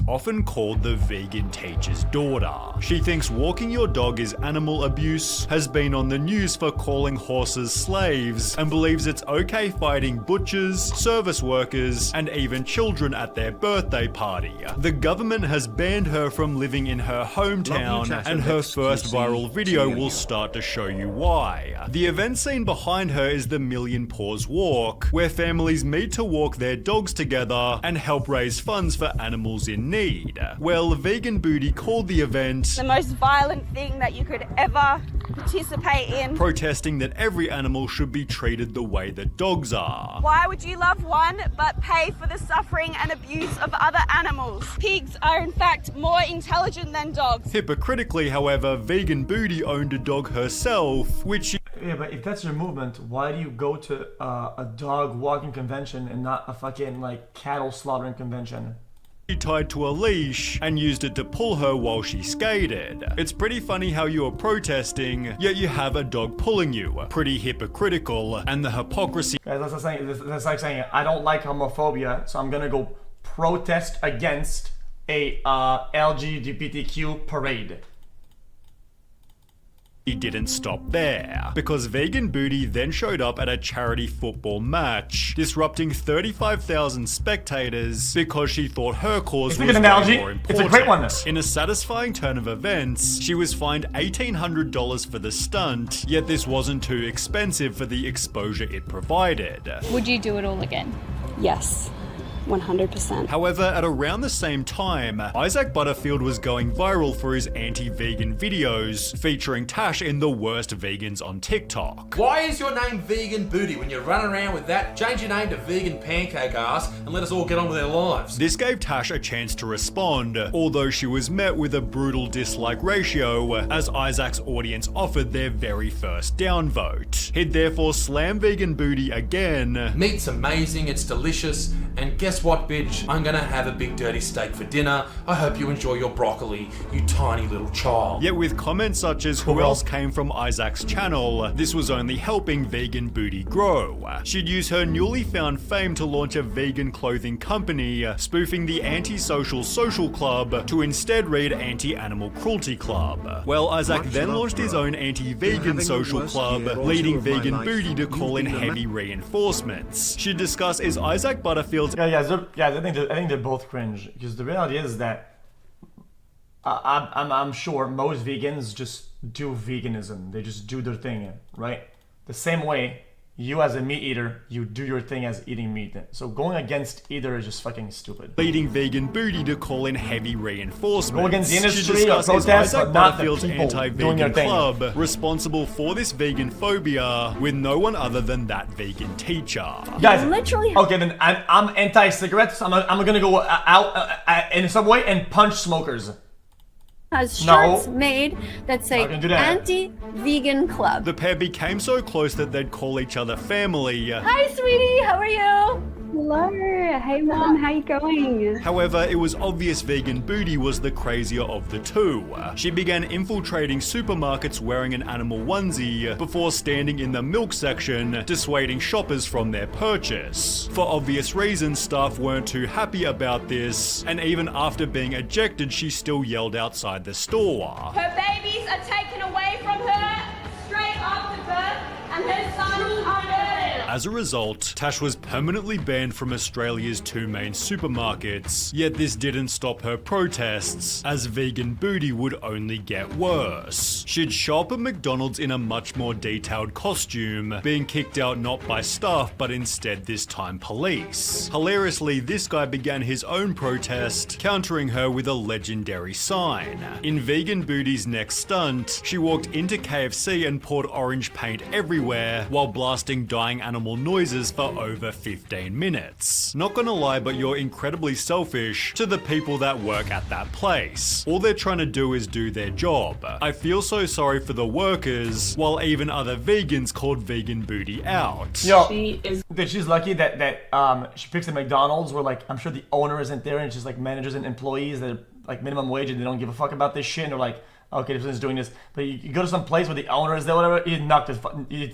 is often called the vegan teacher's daughter. She thinks walking your dog is animal abuse, has been on the news for calling horses slaves, and believes it's okay fighting butchers, service workers, and even children at their birthday party. The government has banned her from living in her hometown, and her first viral video will start to show you why. The event scene behind her is the Million Paws Walk, where families meet to walk their dogs together and help raise funds for animals in need. Well, Vegan Booty called the event the most violent thing that you could ever participate in, protesting that every animal should be treated the way that dogs are. Why would you love one but pay for the suffering and abuse of other animals? Pigs are in fact more intelligent than dogs. Hypocritically, however, Vegan Booty owned a dog herself, which Yeah, but if that's your movement, why do you go to a dog walking convention and not a fucking like cattle slaughtering convention? she tied to a leash and used it to pull her while she skated. It's pretty funny how you are protesting, yet you have a dog pulling you. Pretty hypocritical, and the hypocrisy. Guys, that's like saying I don't like homophobia, so I'm gonna go protest against a LGBTQ parade. He didn't stop there, because Vegan Booty then showed up at a charity football match, disrupting 35,000 spectators because she thought her cause was way more important. It's a great one. In a satisfying turn of events, she was fined $1,800 for the stunt, yet this wasn't too expensive for the exposure it provided. Would you do it all again? Yes. 100%. However, at around the same time, Isaac Butterfield was going viral for his anti-vegan videos, featuring Tash in the worst vegans on TikTok. Why is your name Vegan Booty when you're running around with that? Change your name to Vegan Pancake Ass and let us all get on with our lives. This gave Tash a chance to respond, although she was met with a brutal dislike ratio as Isaac's audience offered their very first downvote. He'd therefore slam Vegan Booty again. Meat's amazing, it's delicious, and guess what, bitch? I'm gonna have a big dirty steak for dinner. I hope you enjoy your broccoli, you tiny little child. Yet with comments such as who else came from Isaac's channel, this was only helping Vegan Booty grow. She'd use her newly found fame to launch a vegan clothing company, spoofing the Anti-Social Social Club to instead read Anti-Animal Cruelty Club. Well, Isaac then launched his own anti-vegan social club, leading Vegan Booty to call in heavy reinforcements. She'd discuss is Isaac Butterfield's I think they're both cringe, because the reality is that I'm sure most vegans just do veganism. They just do their thing, right? The same way you as a meat eater, you do your thing as eating meat. So going against either is just fucking stupid. Leading Vegan Booty to call in heavy reinforcements. Go against the industry or protest, but not the people doing their thing. Club responsible for this vegan phobia, with no one other than that vegan teacher. Guys, literally. Okay, then I'm anti-cigarettes. I'm gonna go out in the subway and punch smokers. Has shirts made that say that. anti-vegan club. The pair became so close that they'd call each other family. Hi, sweetie. How are you? Hello. Hey, Mom. How you going? However, it was obvious Vegan Booty was the crazier of the two. She began infiltrating supermarkets wearing an animal onesie before standing in the milk section, dissuading shoppers from their purchase. For obvious reasons, staff weren't too happy about this, and even after being ejected, she still yelled outside the store. Her babies are taken away from her straight after birth, and her sons are murdered. As a result, Tash was permanently banned from Australia's two main supermarkets, yet this didn't stop her protests, as Vegan Booty would only get worse. She'd shop at McDonald's in a much more detailed costume, being kicked out not by staff but instead this time police. Hilariously, this guy began his own protest, countering her with a legendary sign. In Vegan Booty's next stunt, she walked into KFC and poured orange paint everywhere while blasting dying animal noises for over 15 minutes. Not gonna lie, but you're incredibly selfish to the people that work at that place. All they're trying to do is do their job. I feel so sorry for the workers, while even other vegans called Vegan Booty out. Yo, she's lucky that she picks a McDonald's where, like, I'm sure the owner isn't there and it's just like managers and employees that are like minimum wage and they don't give a fuck about this shit and they're like, okay, this person's doing this. But you go to some place where the owner is there, whatever, you'd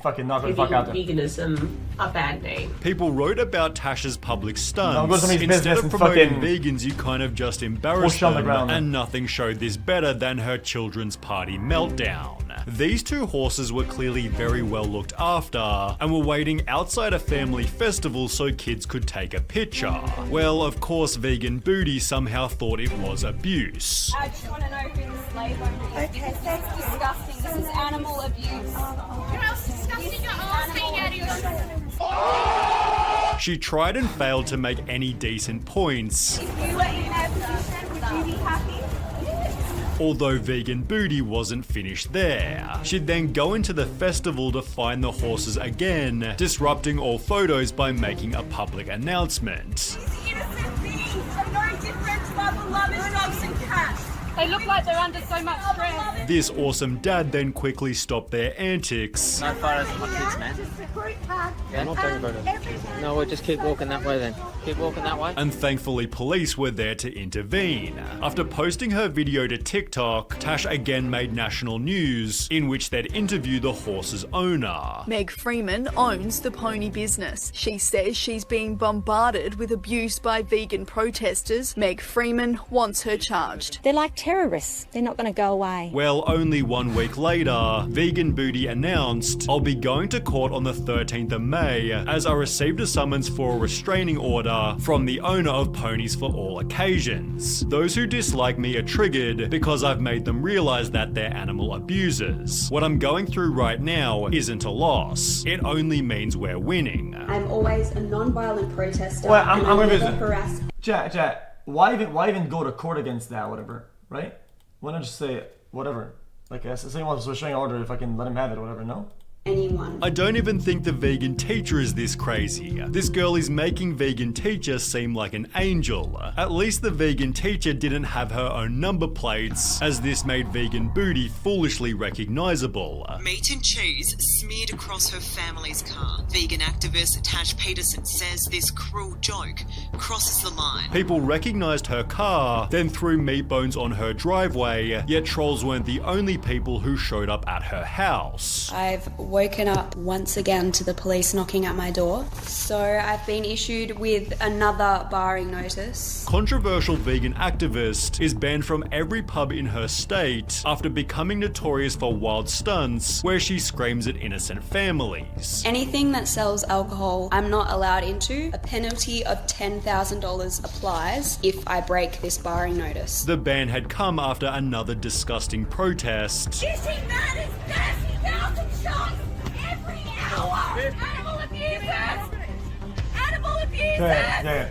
fucking knock the fuck out there. Veganism a bad name. People wrote about Tash's public Don't go to stunts. somebody's Instead business of and promoting fucking vegans, you kind of just embarrassed push on the them, ground. and nothing showed this better than her children's party meltdown. These two horses were clearly very well looked after, and were waiting outside a family festival so kids could take a picture. Well, of course, Vegan Booty somehow thought it was abuse. I just want to know who the slave owner is. Okay, that's disgusting. This is animal abuse. You know how disgusting your ass being out of She tried and failed to make any decent points. If you were in their position, would you be happy? Although Vegan Booty wasn't finished there. She'd then go into the festival to find the horses again, disrupting all photos by making a public announcement. These innocent beings are no different to our beloved dogs and cats. They look like they're under so much stress. This awesome dad then quickly stopped their antics. No photos of my kids, man. Yeah, not taking photos. No, we'll just keep walking that way then. Keep walking that way. And thankfully police were there to intervene. After posting her video to TikTok, Tash again made national news, in which they'd interview the horse's owner. Meg Freeman owns the pony business. She says she's being bombarded with abuse by vegan protesters. Meg Freeman wants her charged. They're like terrorists. They're not going to go away. Well, only 1 week later, Vegan Booty announced, "I'll be going to court on the 13th of May, as I received a summons for a restraining order from the owner of Ponies for All Occasions. Those who dislike me are triggered because I've made them realize that they're animal abusers. What I'm going through right now isn't a loss. It only means we're winning." I'm always a non-violent protester. Well, I'm and gonna I'll visit. never harass. Chat, why even go to court against that, whatever, right? Why not just say, whatever? Like, if someone wants a restraining order, if I can let him have it, whatever, no? Anyone. I don't even think the vegan teacher is this crazy. This girl is making vegan teacher seem like an angel. At least the vegan teacher didn't have her own number plates, as this made Vegan Booty foolishly recognizable. Meat and cheese smeared across her family's car. Vegan activist Tash Peterson says this cruel joke crosses the line. People recognized her car, then threw meat bones on her driveway, yet trolls weren't the only people who showed up at her house. I've woken up once again to the police knocking at my door. So I've been issued with another barring notice. Controversial vegan activist is banned from every pub in her state after becoming notorious for wild stunts where she screams at innocent families. Anything that sells alcohol, I'm not allowed into. A penalty of $10,000 applies if I break this barring notice. The ban had come after another disgusting protest. You see that is 30,000 shots every hour! Animal abusers! Animal abusers! Yeah.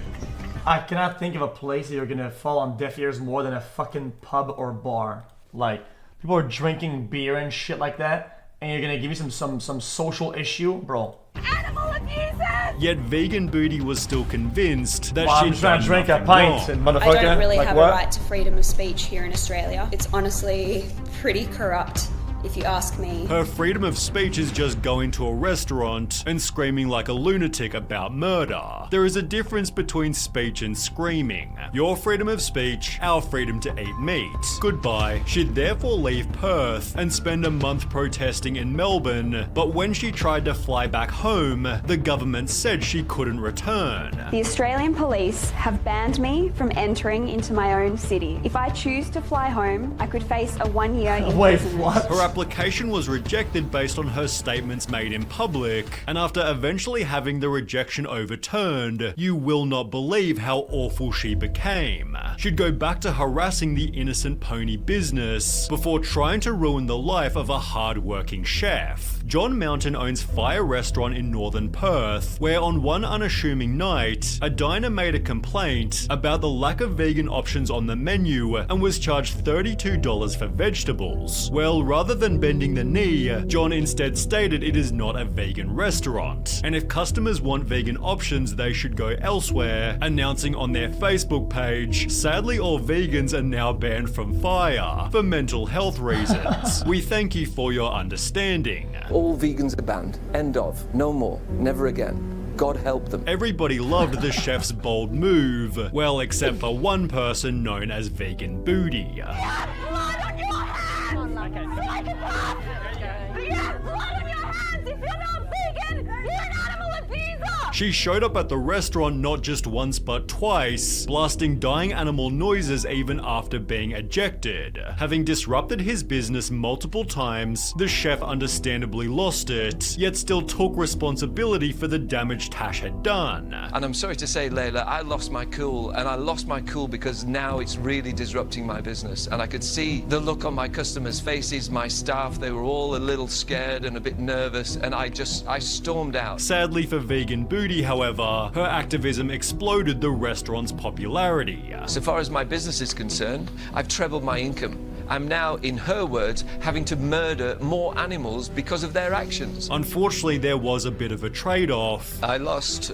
I cannot think of a place that you're gonna fall on deaf ears more than a fucking pub or bar. Like, people are drinking beer and shit like that, and you're gonna give me some social issue, bro. Animal abusers! Yet Vegan Booty was still convinced that Well, I'm she'd trying done to drink a nothing pint, wrong. motherfucker. I don't really Like have what? a right to freedom of speech here in Australia. It's honestly pretty corrupt, if you ask me. Her freedom of speech is just going to a restaurant and screaming like a lunatic about murder. There is a difference between speech and screaming. Your freedom of speech, our freedom to eat meat. Goodbye. She'd therefore leave Perth and spend a month protesting in Melbourne, but when she tried to fly back home, the government said she couldn't return. The Australian police have banned me from entering into my own city. If I choose to fly home, I could face a 1-year imprisonment. Her application was rejected based on her statements made in public, and after eventually having the rejection overturned, you will not believe how awful she became. She'd go back to harassing the innocent pony business before trying to ruin the life of a hard-working chef. John Mountain owns Fire Restaurant in northern Perth, where on one unassuming night, a diner made a complaint about the lack of vegan options on the menu and was charged $32 for vegetables. Well, rather than bending the knee, John instead stated it is not a vegan restaurant, and if customers want vegan options, they should go elsewhere, announcing on their Facebook page, "Sadly, all vegans are now banned from Fire for mental health reasons. We thank you for your understanding." All vegans are banned. End of. No more. Never again. God help them. Everybody loved the chef's bold move, well, except for one person known as Vegan Booty. Blood on your hands! take it back! You have blood on your hands! If you're not vegan, you're an animal abuser! She showed up at the restaurant not just once but twice, blasting dying animal noises even after being ejected. Having disrupted his business multiple times, the chef understandably lost it, yet still took responsibility for the damage Tash had done. And I'm sorry to say, Layla, I lost my cool, and I lost my cool because now it's really disrupting my business. And I could see the look on my customers' faces, my staff, they were all a little scared and a bit nervous, and I stormed out. Sadly for Vegan Booty, however, her activism exploded the restaurant's popularity. So far as my business is concerned, I've trebled my income. I'm now, in her words, having to murder more animals because of their actions. Unfortunately, there was a bit of a trade-off. I lost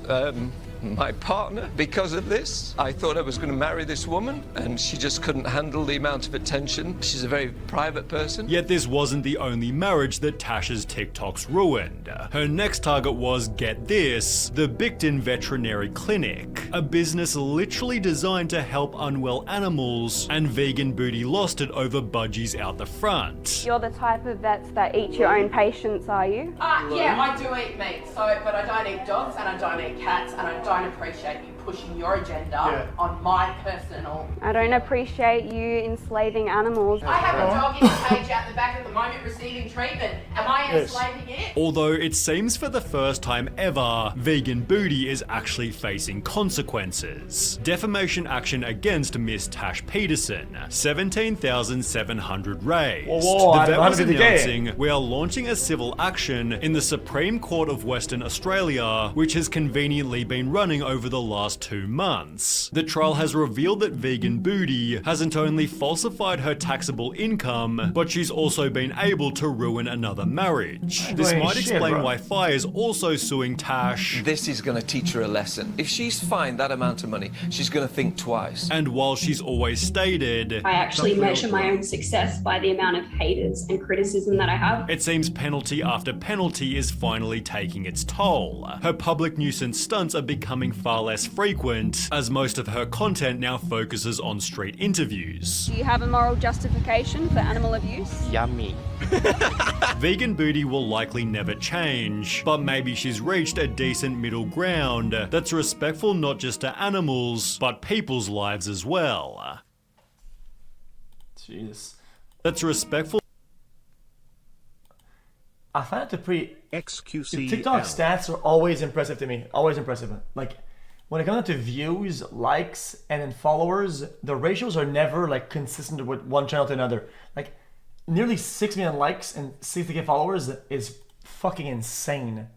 my partner because of this. I thought I was going to marry this woman, and she just couldn't handle the amount of attention. She's a very private person. Yet this wasn't the only marriage that Tash's TikToks ruined. Her next target was, get this, the Bicton Veterinary Clinic, a business literally designed to help unwell animals, and Vegan Booty lost it over budgies out the front. You're the type of vets that eat your own patients, are you? Yeah, I do eat meat, but I don't eat dogs and I don't eat cats and I don't appreciate you pushing your agenda on my personal. I don't appreciate you enslaving animals. I have a dog in a cage out the back at the moment receiving treatment. Am I enslaving it? Although it seems for the first time ever, Vegan Booty is actually facing consequences. Defamation action against Miss Tash Peterson, 17,700 raised. Whoa, the vet was announcing, we are launching a civil action in the Supreme Court of Western Australia, which has conveniently been running over the last 2 months. The trial has revealed that Vegan Booty hasn't only falsified her taxable income, but she's also been able to ruin another marriage. This might explain why Fire is also suing Tash. This is going to teach her a lesson. If she's fined that amount of money, she's going to think twice. And while she's always stated, I actually measure my own success by the amount of haters and criticism that I have. It seems penalty after penalty is finally taking its toll. Her public nuisance stunts are becoming far less frequent, as most of her content now focuses on street interviews. Do you have a moral justification for animal abuse? Yummy. Vegan Booty will likely never change, but maybe she's reached a decent middle ground that's respectful not just to animals, but people's lives as well. Jesus. That's respectful. I find it to pretty... xQc. TikTok stats are always impressive to me. Always impressive. Like, when it comes to views, likes, and then followers, the ratios are never like consistent with one channel to another. Like, nearly 6 million likes and 60k followers is fucking insane.